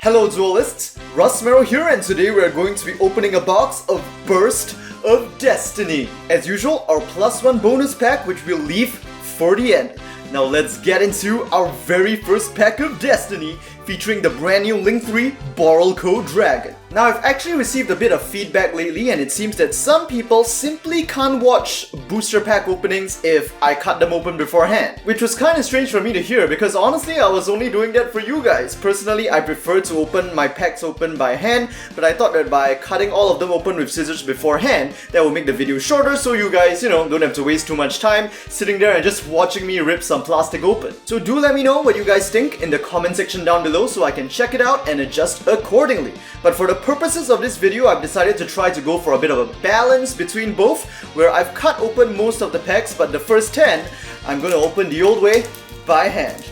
Hello duelists, Rusmero here, and today we are going to be opening a box of Burst of Destiny. As usual, our +1 bonus pack which we'll leave for the end. Now let's get into our very first pack of Destiny, featuring the brand new Link-3 Borrelcode Dragon. Now I've actually received a bit of feedback lately, and it seems that some people simply can't watch booster pack openings if I cut them open beforehand. Which was kinda strange for me to hear, because honestly I was only doing that for you guys. Personally, I prefer to open my packs open by hand, but I thought that by cutting all of them open with scissors beforehand, that will make the video shorter so you guys, don't have to waste too much time sitting there and just watching me rip some plastic open. So do let me know what you guys think in the comment section down below so I can check it out and adjust accordingly. But for the purposes of this video, I've decided to try to go for a bit of a balance between both, where I've cut open most of the packs, but the first 10, I'm gonna open the old way, by hand.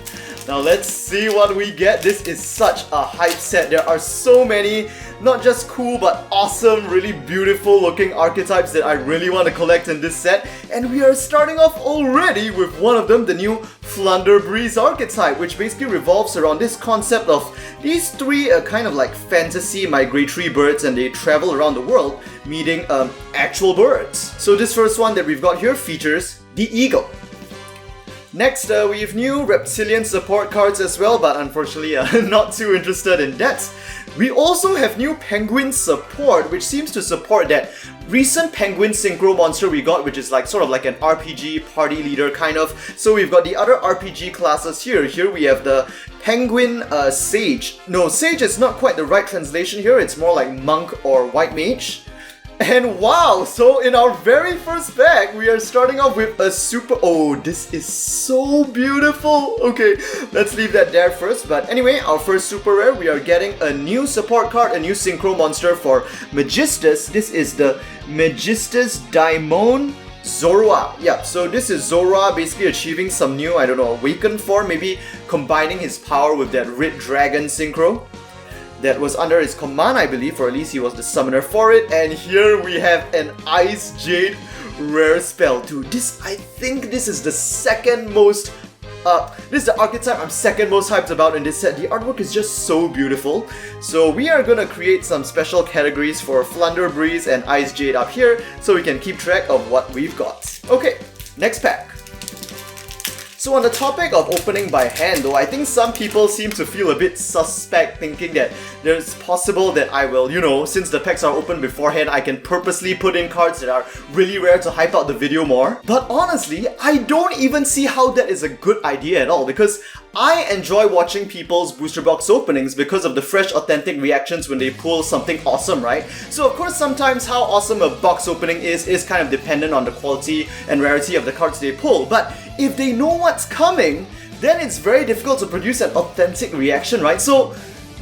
Now let's see what we get. This is such a hype set. There are so many, not just cool but awesome, really beautiful looking archetypes that I really want to collect in this set. And we are starting off already with one of them, the new Flundereeze archetype, which basically revolves around this concept of these three kind of like fantasy migratory birds, and they travel around the world meeting actual birds. So this first one that we've got here features the eagle. Next, we have new reptilian support cards as well, but unfortunately not too interested in that. We also have new penguin support, which seems to support that recent penguin synchro monster we got, which is like sort of like an RPG party leader kind of. So we've got the other RPG classes here. Here we have the penguin sage. No, sage is not quite the right translation here. It's more like monk or white mage. And wow, so in our very first pack, we are starting off with a super... Oh, this is so beautiful! Okay, let's leave that there first. But anyway, our first super rare, we are getting a new support card, a new synchro monster for Magistus. This is the Magistus Daimon Zorua. Yeah, so this is Zorua basically achieving some new, I don't know, awakened form, maybe combining his power with that Red Dragon synchro that was under his command, I believe, or at least he was the summoner for it. And here we have an Icejade rare spell. Dude, I think this is the second most... this is the archetype I'm second most hyped about in this set. The artwork is just so beautiful. So we are gonna create some special categories for Flundereeze and Icejade up here so we can keep track of what we've got. Okay, next pack. So on the topic of opening by hand though, I think some people seem to feel a bit suspect, thinking that there's possible that I will, since the packs are open beforehand, I can purposely put in cards that are really rare to hype out the video more. But honestly, I don't even see how that is a good idea at all, because I enjoy watching people's booster box openings because of the fresh, authentic reactions when they pull something awesome, right? So of course, sometimes how awesome a box opening is kind of dependent on the quality and rarity of the cards they pull. But if they know what's coming, then it's very difficult to produce an authentic reaction, right? So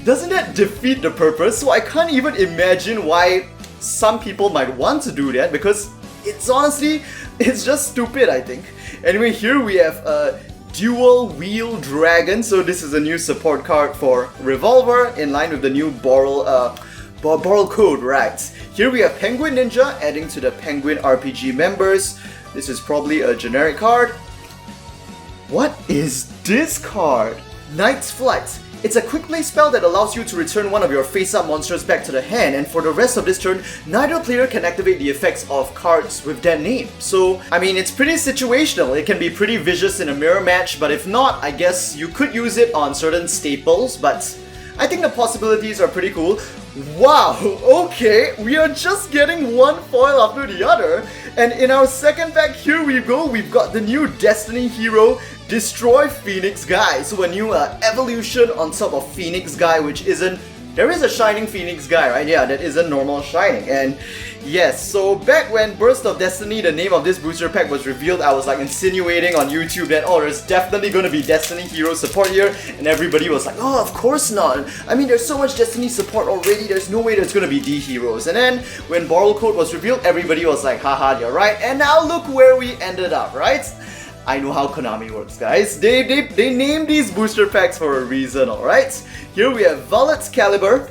doesn't that defeat the purpose? So I can't even imagine why some people might want to do that, because it's just stupid, I think. Anyway, here we have a Dual Wheel Dragon. So this is a new support card for Revolver in line with the new Borrelcode, right? Here we have Penguin Ninja adding to the Penguin RPG members. This is probably a generic card. What is this card? Knight's Flight. It's a quick play spell that allows you to return one of your face-up monsters back to the hand, and for the rest of this turn, neither player can activate the effects of cards with that name. So, I mean, it's pretty situational. It can be pretty vicious in a mirror match, but if not, I guess you could use it on certain staples, but I think the possibilities are pretty cool. Wow, okay, we are just getting one foil after the other, and in our second pack, here we go, we've got the new Destiny hero, Destroy Phoenix Guy. So a new evolution on top of Phoenix Guy, which isn't... There is a Shining Phoenix Guy, right? Yeah, that isn't normal Shining. And yes, so back when Burst of Destiny, the name of this booster pack, was revealed, I was like insinuating on YouTube that, oh, there's definitely gonna be Destiny hero support here, and everybody was like, oh, of course not. I mean, there's so much Destiny support already, there's no way there's gonna be D heroes. And then when Borrelcode was revealed, everybody was like, haha, you're right. And now look where we ended up, right? I know how Konami works, guys. They named these booster packs for a reason, alright? Here we have Valet's Caliber.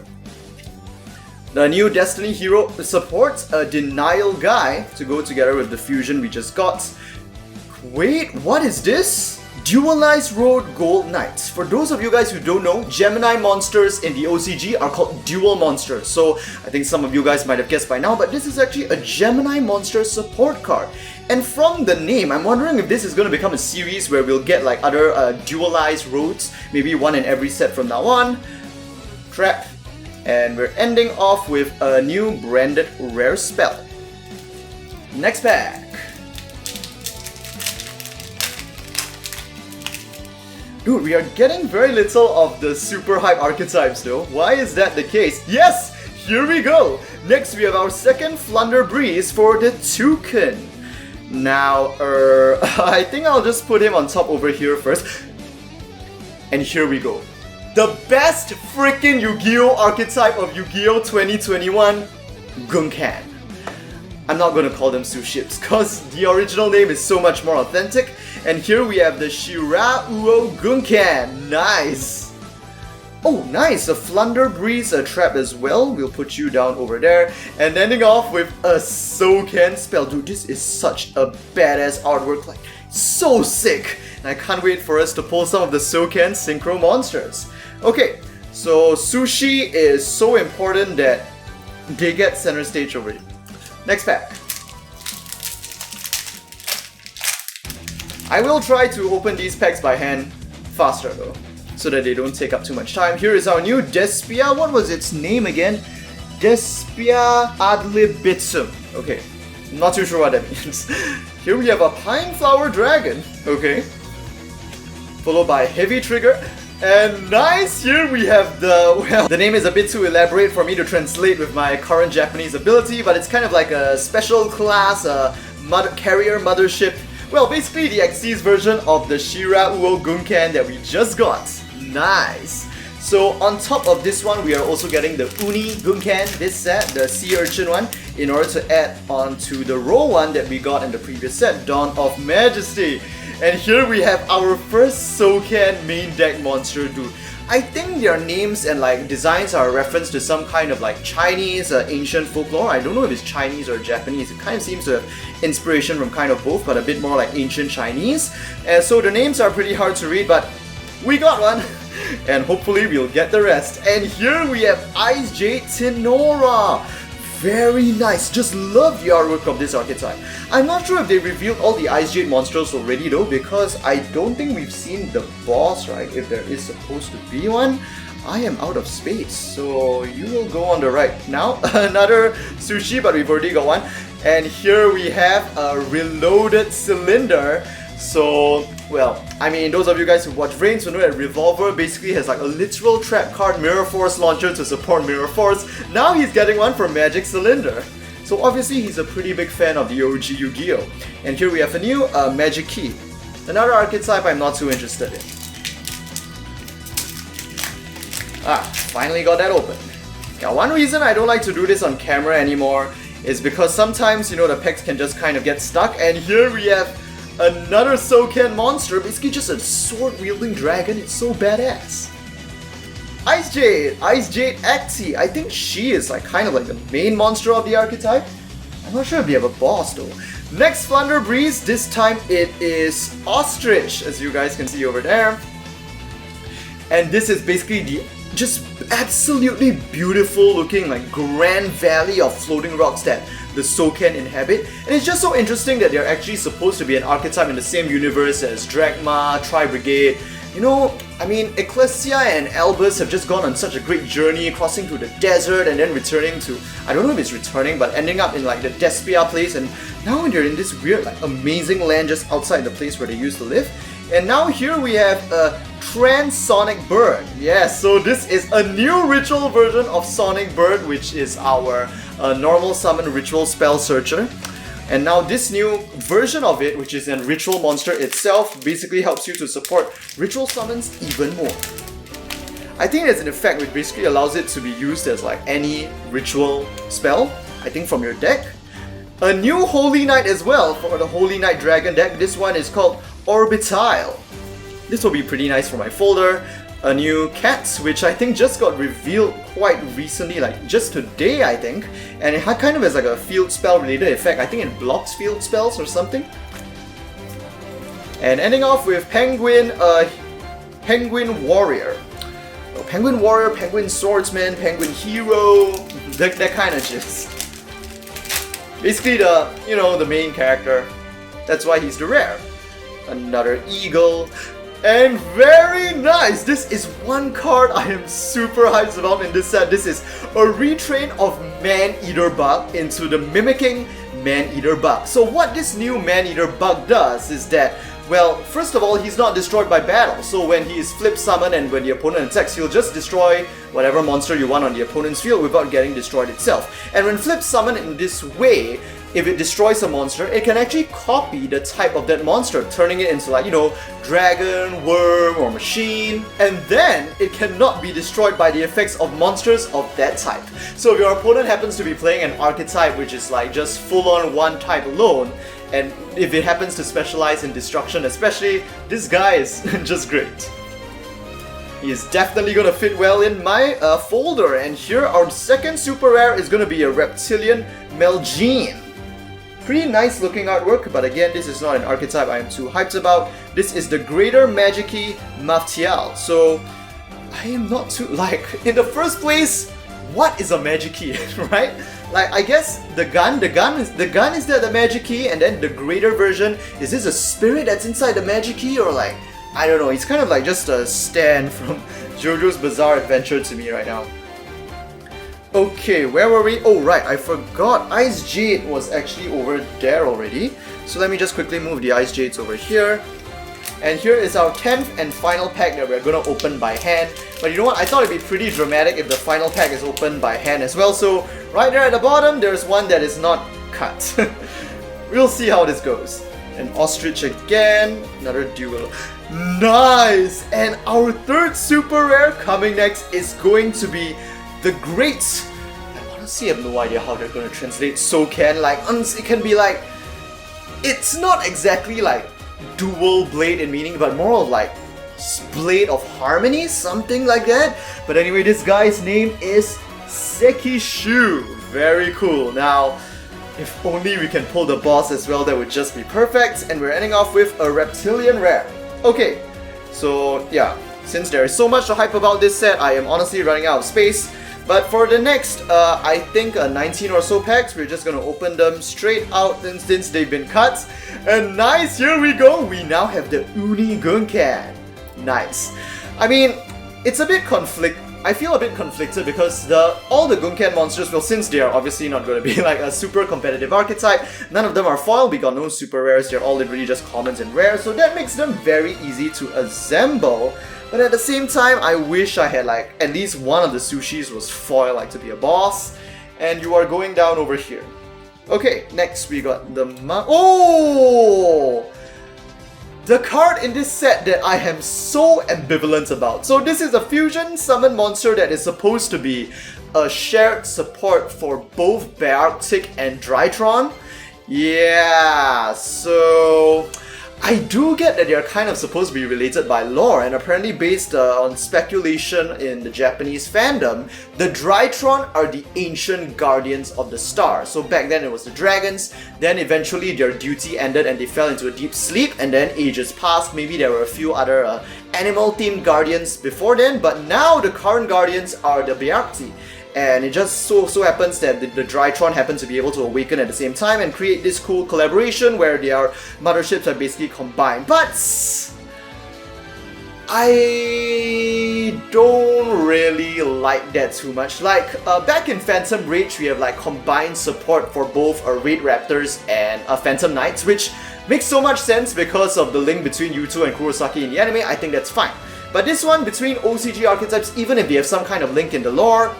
The new Destiny hero supports a Denial Guy to go together with the fusion we just got. Wait, what is this? Dualized Road Gold Knights. For those of you guys who don't know, Gemini monsters in the OCG are called dual monsters. So I think some of you guys might have guessed by now, but this is actually a Gemini monster support card. And from the name, I'm wondering if this is going to become a series where we'll get like other dualized roads, maybe one in every set from now on. Trap. And we're ending off with a new branded rare spell. Next pack. Dude, we are getting very little of the super hype archetypes though. Why is that the case? Yes! Here we go! Next we have our second Flundereeze for the Toucan. Now, I think I'll just put him on top over here first. And here we go. The best freaking Yu-Gi-Oh archetype of Yu-Gi-Oh 2021, Gunkan. I'm not gonna call them Suships, cause the original name is so much more authentic. And here we have the Shirauo Gunkan. Nice! Oh, nice! A Flundereeze trap as well. We'll put you down over there. And ending off with a Souken spell. Dude, this is such a badass artwork. Like, so sick! And I can't wait for us to pull some of the Souken synchro monsters. Okay, so Sushi is so important that they get center stage over here. Next pack. I will try to open these packs by hand faster though, so that they don't take up too much time. Here is our new Despia. What was its name again? Despia adlibitsum. Okay, not too sure what that means. Here we have a Pineflower Dragon. Okay. Followed by Heavy Trigger. And nice, here we have well, the name is a bit too elaborate for me to translate with my current Japanese ability, but it's kind of like a special class, carrier mothership. Well, basically the Xyz version of the Shirauo Gunkan that we just got. Nice! So on top of this one, we are also getting the Uni Gunkan, this set, the Sea Urchin one, in order to add on to the Roll one that we got in the previous set, Dawn of Majesty. And here we have our first Souken main deck monster, dude. I think their names and like designs are a reference to some kind of like Chinese ancient folklore. I don't know if it's Chinese or Japanese. It kind of seems to have inspiration from kind of both, but a bit more like ancient Chinese. And so the names are pretty hard to read, but we got one. And hopefully we'll get the rest. And here we have Icejade Tenora. Very nice, just love the artwork of this archetype. I'm not sure if they revealed all the Icejade monsters already though, because I don't think we've seen the boss, right? If there is supposed to be one. I am out of space, so you will go on the right. Now, another Sushi, but we've already got one. And here we have a Reloaded Cylinder. So, well, I mean, those of you guys who watch Reigns will know that Revolver basically has like a literal trap card Mirror Force launcher to support Mirror Force. Now he's getting one for Magic Cylinder. So obviously he's a pretty big fan of the OG Yu-Gi-Oh! And here we have a new Magic Key. Another archetype I'm not too interested in. Finally got that open. Now one reason I don't like to do this on camera anymore is because sometimes, you know, the packs can just kind of get stuck. And here we have another Souken monster, basically just a sword-wielding dragon. It's so badass. Icejade Acti. I think she is like kind of like the main monster of the archetype. I'm not sure if they have a boss though. Next Flundereeze, this time it is Ostrich, as you guys can see over there. And this is basically the just absolutely beautiful looking like grand valley of floating rocks that the Souken inhabit. And it's just so interesting that they're actually supposed to be an archetype in the same universe as Drachma, Tri-Brigade. You know, I mean, Ecclesia and Albus have just gone on such a great journey, crossing through the desert and then returning to, I don't know if it's returning, but ending up in like the Despia place, and now they're in this weird, like amazing land just outside the place where they used to live. And now here we have a Transonic Bird. Yes, so this is a new ritual version of Sonic Bird, which is our normal summon ritual spell searcher. And now this new version of it, which is a ritual monster itself, basically helps you to support ritual summons even more. I think there's an effect which basically allows it to be used as like any ritual spell, I think from your deck. A new Holy Knight as well for the Holy Knight Dragon deck. This one is called Orbitile. This will be pretty nice for my folder. A new Cats, which I think just got revealed quite recently, like just today I think. And it kind of has like a field spell related effect. I think it blocks field spells or something. And ending off with Penguin Warrior. Oh, Penguin Warrior, Penguin Swordsman, Penguin Hero, that kind of gist. Basically the main character. That's why he's the rare. Another eagle. And very nice! This is one card I am super hyped about in this set. This is a retrain of Man-Eater Bug into the Mimicking Man-Eater Bug. So what this new Man-Eater Bug does is that, well, first of all, he's not destroyed by battle. So when he is flip summoned and when the opponent attacks, he'll just destroy whatever monster you want on the opponent's field without getting destroyed itself. And when flip summoned in this way, if it destroys a monster, it can actually copy the type of that monster, turning it into like, dragon, worm, or machine. And then it cannot be destroyed by the effects of monsters of that type. So if your opponent happens to be playing an archetype which is like just full on one type alone, and if it happens to specialize in destruction especially, this guy is just great. He is definitely gonna fit well in my folder. And here our second super rare is gonna be a Reptilian Melgene. Pretty nice looking artwork, but again, this is not an archetype I am too hyped about. This is the Greater Magiki Maftial. So, I am not too, in the first place, what is a Magiki, right? Like, I guess the gun is the Magiki, and then the greater version, is this a spirit that's inside the Magiki, or like, I don't know, it's kind of like just a stand from JoJo's Bizarre Adventure to me right now. Okay, where were we? Oh right, I forgot Icejade was actually over there already. So let me just quickly move the Icejades over here. And here is our 10th and final pack that we're gonna open by hand. But you know what, I thought it'd be pretty dramatic if the final pack is opened by hand as well. So right there at the bottom, there's one that is not cut. We'll see how this goes. An ostrich again, another duel. Nice! And our third super rare coming next is going to be the Great... I honestly have no idea how they're going to translate Souken. Like, honestly, it can be like... It's not exactly like dual blade in meaning, but more of like blade of harmony, something like that. But anyway, this guy's name is Sekishu. Very cool. Now, if only we can pull the boss as well, that would just be perfect. And we're ending off with a Reptilian rare. Okay, so yeah, since there is so much to hype about this set, I am honestly running out of space. But for the next, I think 19 or so packs, we're just gonna open them straight out since they've been cut. And nice, here we go! We now have the Uni Gunkan. Nice. I mean, it's a bit I feel a bit conflicted because all the Gunkan monsters, well, since they are obviously not going to be like a super competitive archetype, none of them are foil, we got no super rares, they're all literally just commons and rares, so that makes them very easy to assemble. But at the same time, I wish I had like at least one of the sushis was foil, like to be a boss. And you are going down over here. Okay, next we got the the card in this set that I am so ambivalent about. So this is a fusion summon monster that is supposed to be a shared support for both Berrctic and Drytron. Yeah, so I do get that they're kind of supposed to be related by lore, and apparently based on speculation in the Japanese fandom, the Drytron are the ancient guardians of the star. So back then it was the dragons, then eventually their duty ended and they fell into a deep sleep, and then ages passed, maybe there were a few other animal-themed guardians before then, but now the current guardians are the Berrctic. And it just so happens that the Drytron happen to be able to awaken at the same time and create this cool collaboration where their motherships are basically combined. But I don't really like that too much. Like, back in Phantom Rage, we have like combined support for both Raid Raptors and Phantom Knights, which makes so much sense because of the link between Yuto and Kurosaki in the anime. I think that's fine. But this one, between OCG archetypes, even if they have some kind of link in the lore,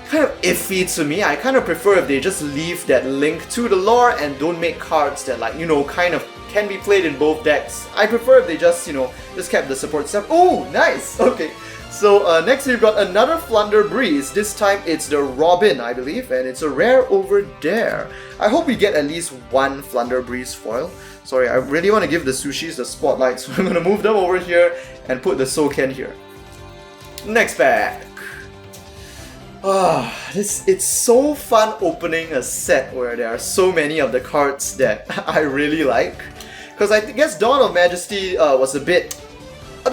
kind of iffy to me. I kind of prefer if they just leave that link to the lore and don't make cards that, like, kind of can be played in both decks. I prefer if they just, just kept the support stuff. Oh, nice! Okay, so next we've got another Flundereeze. This time it's the Robin, I believe, and it's a rare over there. I hope we get at least one Flundereeze foil. Sorry, I really want to give the sushis the spotlight, so I'm gonna move them over here and put the Souken here. Next pack. It's so fun opening a set where there are so many of the cards that I really like. Because I guess Dawn of Majesty was a bit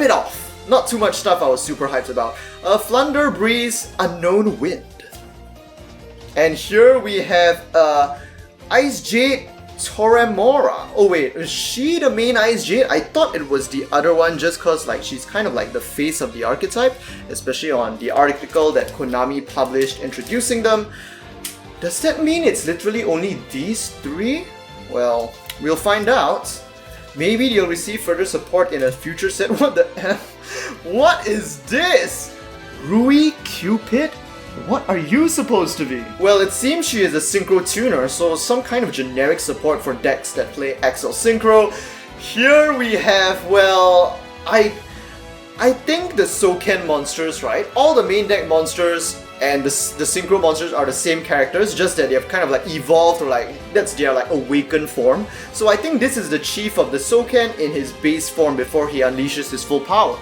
off. Not too much stuff I was super hyped about. Flundereeze, Unknown Wind. And here we have Icejade Toremora. Oh wait, is she the main Icejade? I thought it was the other one just cause like she's kind of like the face of the archetype, especially on the article that Konami published introducing them. Does that mean it's literally only these three? Well, we'll find out. Maybe they'll receive further support in a future set. What the F? What is this? Rui Cupid? What are you supposed to be? Well, it seems she is a synchro tuner, so some kind of generic support for decks that play Axel Synchro. Here we have, well, I think the Souken monsters, right? All the main deck monsters and the synchro monsters are the same characters, just that they've kind of like evolved, or like that's their like awakened form. So I think this is the chief of the Souken in his base form before he unleashes his full power.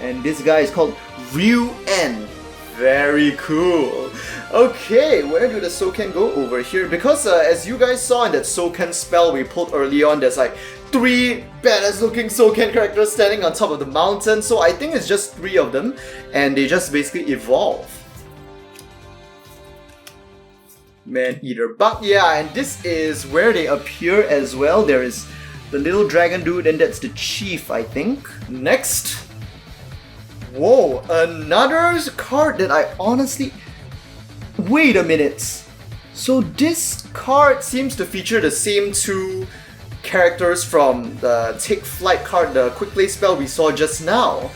And this guy is called Ryu-En. Very cool. Okay, where do the Souken go? Over here. Because as you guys saw in that Souken spell we pulled early on, there's like 3 badass looking Souken characters standing on top of the mountain. So I think it's just 3 of them, and they just basically evolve. Man-Eater Bug. Yeah, and this is where they appear as well. There is the little dragon dude, and that's the chief, I think. Next. Whoa, another card that I honestly... Wait a minute. So this card seems to feature the same 2 characters from the Take Flight card, the Quick Play spell we saw just now.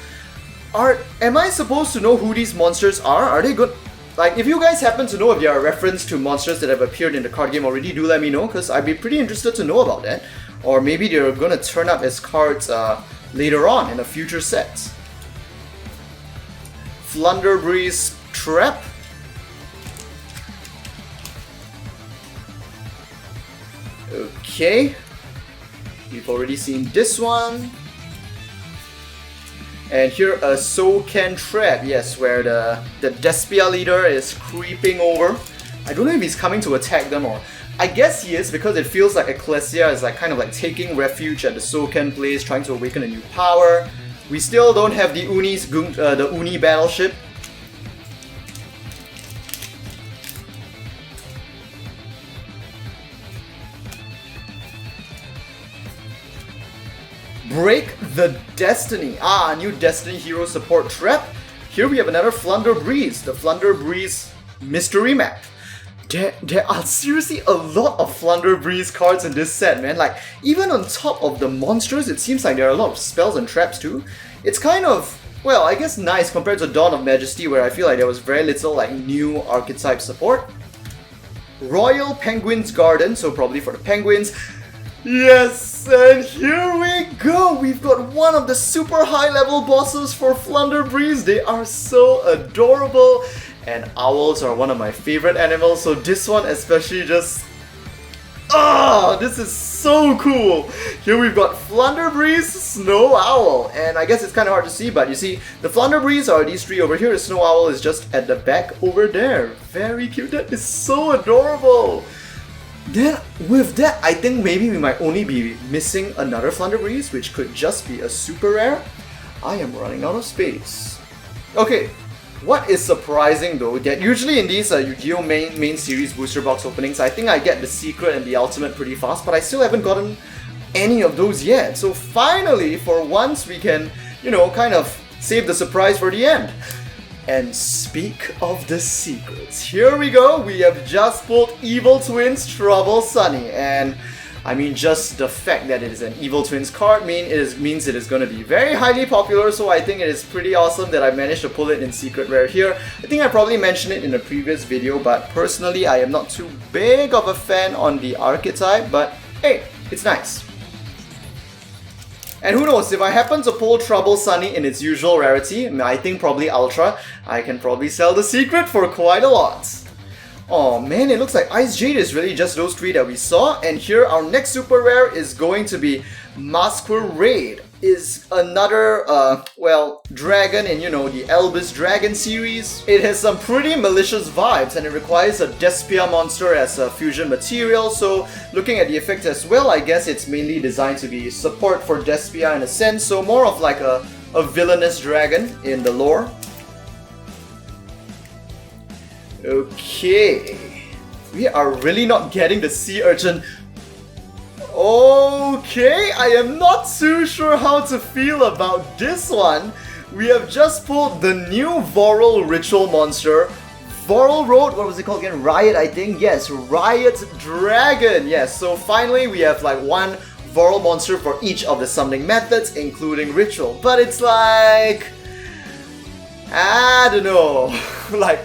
Am I supposed to know who these monsters are? Are they good? Like, if you guys happen to know if they are a reference to monsters that have appeared in the card game already, do let me know, because I'd be pretty interested to know about that. Or maybe they're gonna turn up as cards later on in a future set. Flundereeze Trap. Okay. We've already seen this one. And here a Souken Trap, yes, where the Despia leader is creeping over. I don't know if he's coming to attack them, or... I guess he is, because it feels like Ecclesia is like kind of like taking refuge at the Souken place, trying to awaken a new power. We still don't have the the Uni battleship. Break the Destiny. Ah, new Destiny Hero support trap. Here we have another Flundereeze, the Flundereeze mystery map. There are seriously a lot of Flundereeze cards in this set, man. Like, even on top of the monsters, it seems like there are a lot of spells and traps too. It's kind of, well, I guess nice compared to Dawn of Majesty, where I feel like there was very little like new archetype support. Royal Penguin's Garden, so probably for the penguins. Yes, and here we go! We've got one of the super high level bosses for Flundereeze. They are so adorable, and owls are one of my favorite animals, so this one especially just... Ah, this is so cool! Here we've got Flundereeze Snow Owl, and I guess it's kind of hard to see, but you see, the Flundereeze are these 3 over here, the Snow Owl is just at the back over there. Very cute, that is so adorable! Then, with that, I think maybe we might only be missing another Flundereeze, which could just be a super rare. I am running out of space. Okay, what is surprising though, that usually in these Yu-Gi-Oh! main series booster box openings, I think I get the secret and the ultimate pretty fast, but I still haven't gotten any of those yet. So finally, for once, we can, you know, kind of save the surprise for the end. And speak of the secrets, here we go, we have just pulled Evil Twins Trouble Sunny, and I mean just the fact that it is an Evil Twins card means it is going to be very highly popular, so I think it is pretty awesome that I managed to pull it in secret rare here. I think I probably mentioned it in a previous video, but personally I am not too big of a fan on the archetype, but hey, it's nice. And who knows, if I happen to pull Trouble Sunny in its usual rarity, I think probably Ultra, I can probably sell the secret for quite a lot. Oh man, it looks like Icejade is really just those 3 that we saw, and here our next super rare is going to be Masquerade. is another, well, dragon in, you know, the Elvis Dragon series. It has some pretty malicious vibes and it requires a Despia monster as a fusion material, so looking at the effect as well, I guess it's mainly designed to be support for Despia in a sense, so more of like a villainous dragon in the lore. Okay, we are really not getting the sea urchin. Okay, I am not too sure how to feel about this one. We have just pulled the new Borrel ritual monster. Borrel Road, what was it called again? Riot, I think? Yes, Riot Dragon. Yes, so finally we have like one Borrel monster for each of the summoning methods, including ritual. But it's like, I don't know. Like,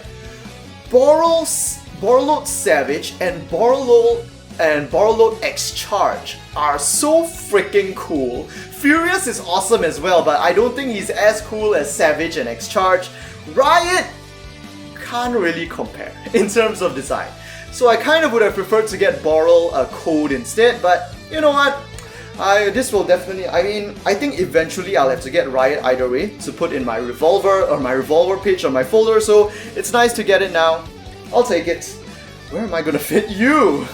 Borrelcode Savage and Borrelcode X Charge are so freaking cool. Furious is awesome as well, but I don't think he's as cool as Savage and X Charge. Riot can't really compare in terms of design. So I kind of would have preferred to get Borrel Code instead, but you know what? This will definitely, I mean, I think eventually I'll have to get Riot either way to put in my Revolver or my Revolver page on my folder, so it's nice to get it now. I'll take it. Where am I gonna fit you?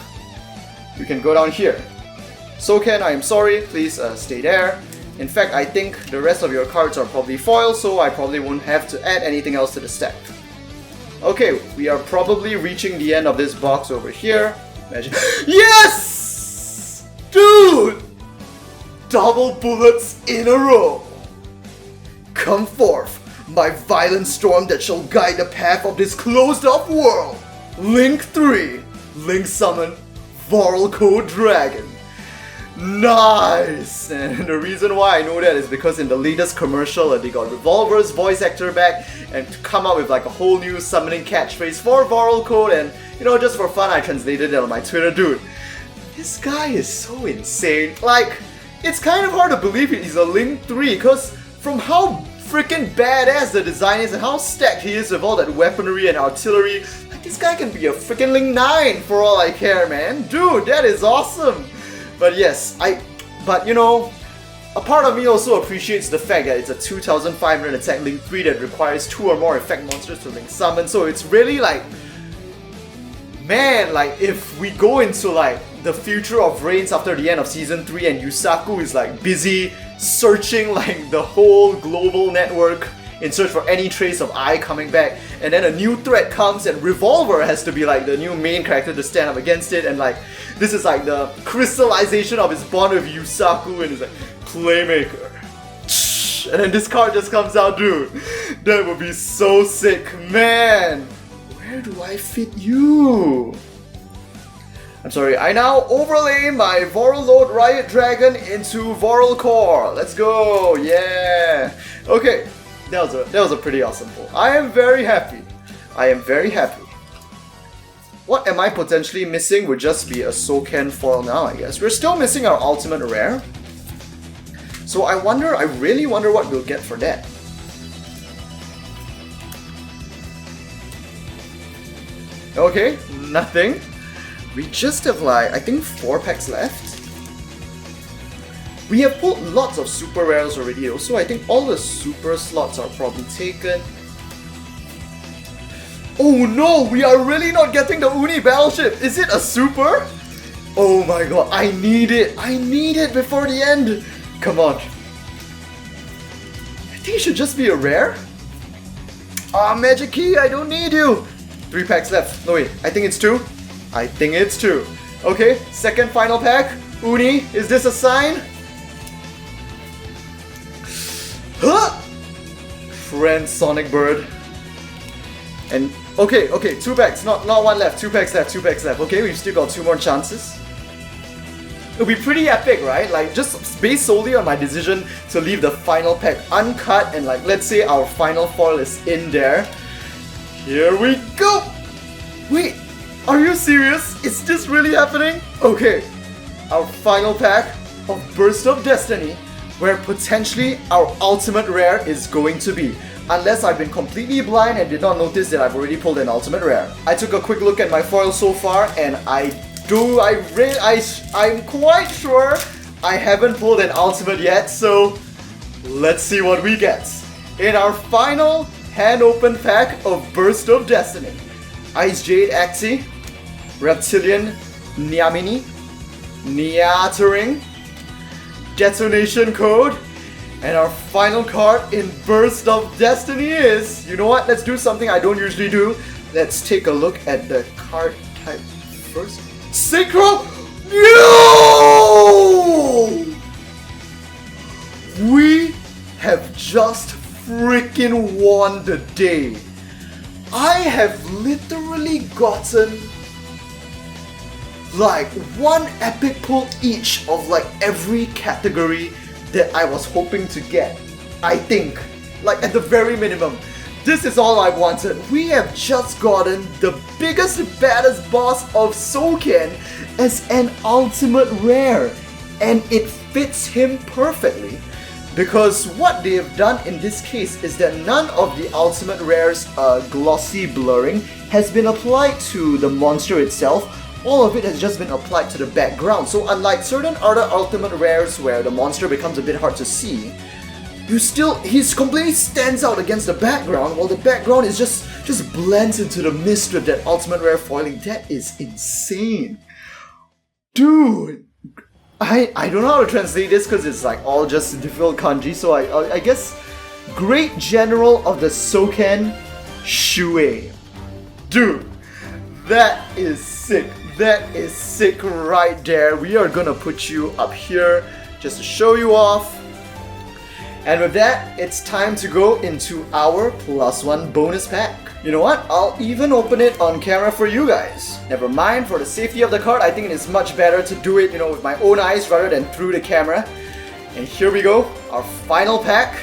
You can go down here. Souken, I am sorry, please stay there. In fact, I think the rest of your cards are probably foil, so I probably won't have to add anything else to the stack. Okay, we are probably reaching the end of this box over here. Imagine. Yes! Dude! Double bullets in a row. Come forth, my violent storm that shall guide the path of this closed-off world. Link-3, Link Summon, Borrelcode Dragon. Nice! And the reason why I know that is because in the latest commercial, they got Revolver's voice actor back and to come up with like a whole new summoning catchphrase for Borrelcode, and you know, just for fun I translated it on my Twitter. Dude, this guy is so insane. Like, it's kind of hard to believe he's a Link-3 because from how freaking badass the design is and how stacked he is with all that weaponry and artillery, like, this guy can be a freaking Link-9 for all I care, man. Dude, that is awesome! But yes, but you know, a part of me also appreciates the fact that it's a 2500 attack Link-3 that requires 2 or more effect monsters to Link Summon, so it's really like, man, like if we go into like the future of Reigns after the end of Season 3 and Yusaku is like busy searching like the whole global network in search for any trace of I coming back, and then a new threat comes and Revolver has to be like the new main character to stand up against it, and like this is like the crystallization of his bond with Yusaku and it's like Playmaker. And then this card just comes out, dude. That would be so sick, man. Where do I fit you? I'm sorry, I now overlay my Borrelcode Riot Dragon into Borrel Core. Let's go, yeah. Okay, that was a pretty awesome pull. I am very happy. I am very happy. What am I potentially missing would just be a Souken foil now, I guess. We're still missing our ultimate rare. So I really wonder what we'll get for that. Okay, nothing. We just have like, I think 4 packs left. We have pulled lots of super rares already though, so I think all the super slots are probably taken. Oh no, we are really not getting the Uni Battleship! Is it a super? Oh my god, I need it! I need it before the end! Come on. I think it should just be a rare? Ah, Magic Key, I don't need you! 3 packs left. No wait, I think it's 2. I think it's 2. Okay, second final pack. Uni, is this a sign? Huh! Friend Sonic Bird. And okay, 2 packs, not 1 left, 2 packs left, 2 packs left. Okay, we've still got 2 more chances. It'll be pretty epic, right? Like, just based solely on my decision to leave the final pack uncut and like, let's say our final foil is in there. Here we go! Wait, are you serious? Is this really happening? Okay, our final pack of Burst of Destiny, where potentially our ultimate rare is going to be. Unless I've been completely blind and did not notice that I've already pulled an ultimate rare. I took a quick look at my foil so far and I'm quite sure I haven't pulled an ultimate yet, so let's see what we get in our final hand open pack of Burst of Destiny. Icejade Axie, Reptilian Niamini, Niatering, Detonation Code, and our final card in Burst of Destiny is, you know what, let's do something I don't usually do. Let's take a look at the card type first. Synchro! No! We have just freaking won the day. I have literally gotten like one epic pull each of like every category that I was hoping to get. I think, like at the very minimum. This is all I wanted. We have just gotten the biggest, baddest boss of Souken as an ultimate rare. And it fits him perfectly. Because what they have done in this case is that none of the ultimate rares' glossy blurring has been applied to the monster itself. All of it has just been applied to the background. So unlike certain other ultimate rares where the monster becomes a bit hard to see, he completely stands out against the background, while the background is just blends into the mist with that ultimate rare foiling. That is insane. Dude, I don't know how to translate this because it's like all just difficult kanji, so I guess Great General of the Souken Shuei. Dude, that is sick. That is sick right there. We are gonna put you up here just to show you off. And with that, it's time to go into our +1 bonus pack. You know what? I'll even open it on camera for you guys. Never mind, for the safety of the card, I think it is much better to do it, with my own eyes rather than through the camera. And here we go, our final pack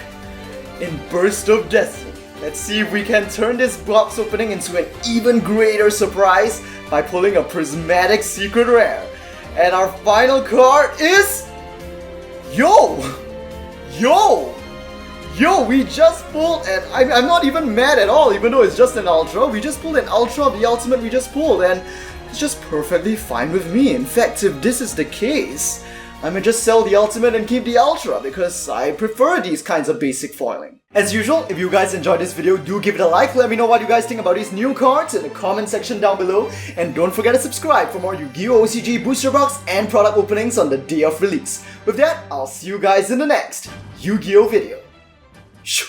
in Burst of Destiny. Let's see if we can turn this box opening into an even greater surprise by pulling a prismatic secret rare. And our final card is... Yo, we just pulled, and I'm not even mad at all, even though it's just an Ultra. We just pulled an Ultra of the Ultimate we just pulled, and it's just perfectly fine with me. In fact, if this is the case, I may just sell the Ultimate and keep the Ultra, because I prefer these kinds of basic foiling. As usual, if you guys enjoyed this video, do give it a like. Let me know what you guys think about these new cards in the comment section down below. And don't forget to subscribe for more Yu-Gi-Oh! OCG booster box and product openings on the day of release. With that, I'll see you guys in the next Yu-Gi-Oh! video. Shoo.